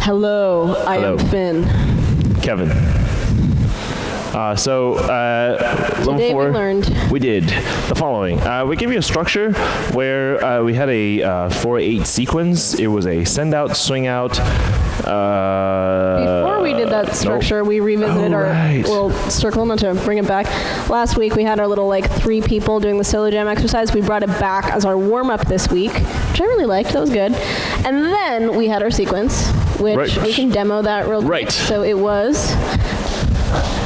Hello, I am Finn. Kevin. Today we learned. We did the following. We gave you a structure where we had a 4/8 sequence. It was a send out, swing out. Before we did that structure, we revisited our little circle, not to bring it back. Last week we had our little 3 people doing the solo jam exercise. We brought it back as our warm-up this week, which I really liked. That was good. And then we had our sequence, which we can demo that real quick. Right. So it was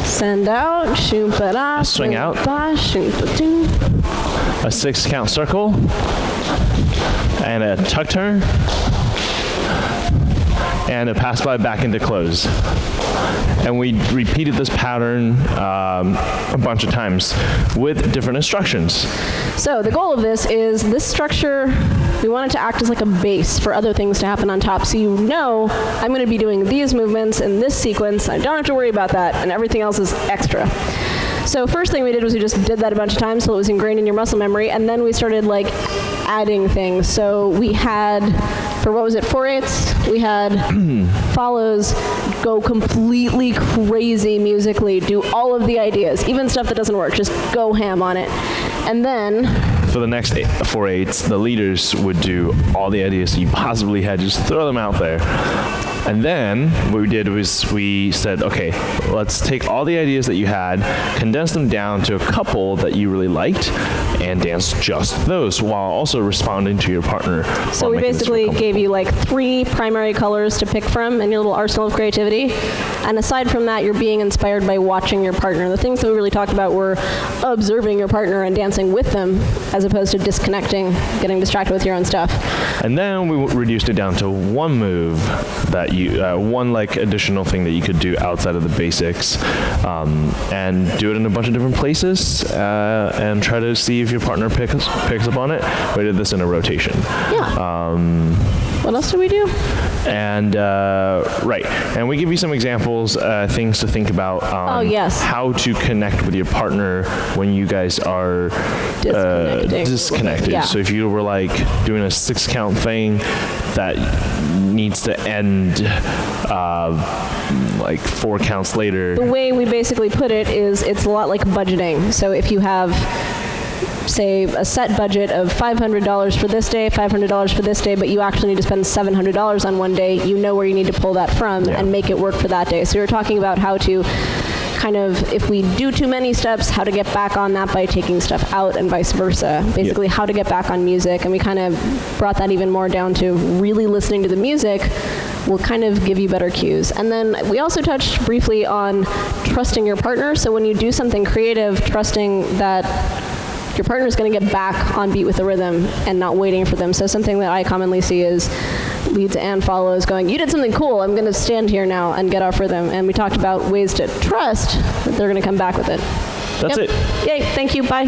send out, shoom-pa-da, swing out, shoom-pa-doo. a 6-count circle, and a tuck turn, and a pass by back into close. And we repeated this pattern a bunch of times with different instructions. So the goal of this is this structure, we want it to act as like a base for other things to happen on top. So you know I'm going to be doing these movements in this sequence. I don't have to worry about that, and everything else is extra. So first thing we did was we just did that a bunch of times so it was ingrained in your muscle memory, and then we started adding things. So we had, for what was it, 4/8, we had follows, go completely crazy musically, do all of the ideas, even stuff that doesn't work, just go ham on it. And then for the next 4/8s, the leaders would do all the ideas you possibly had, just throw them out there. And then what we did was we said, okay, let's take all the ideas that you had, condense them down to a couple that you really liked, and dance just those while also responding to your partner. So we basically gave you 3 primary colors to pick from in your little arsenal of creativity. And aside from that, you're being inspired by watching your partner. The things that we really talked about were observing your partner and dancing with them, as opposed to disconnecting, getting distracted with your own stuff. And then we reduced it down to one move that one additional thing that you could do outside of the basics, and do it in a bunch of different places, and try to see if your partner picks up on it. We did this in a rotation. Yeah. What else did we do? And and we give you some examples, things to think about. How to connect with your partner when you guys are disconnected. Yeah. So if you were doing a 6-count thing that needs to end 4 counts later. The way we basically put it is it's a lot like budgeting. So if you have, say, a set budget of $500 for this day, $500 for this day, but you actually need to spend $700 on one day, you know where you need to pull that from and make it work for that day. So you're talking about how to kind of, if we do too many steps, how to get back on that by taking stuff out and vice versa. Basically how to get back on music. And we kind of brought that even more down to really listening to the music will kind of give you better cues. And then we also touched briefly on trusting your partner. So when you do something creative, trusting that your partner is going to get back on beat with the rhythm and not waiting for them. So something that I commonly see is leads and follows going, you did something cool, I'm going to stand here now and get off rhythm. And we talked about ways to trust that they're going to come back with it. That's it. Yay, thank you, bye.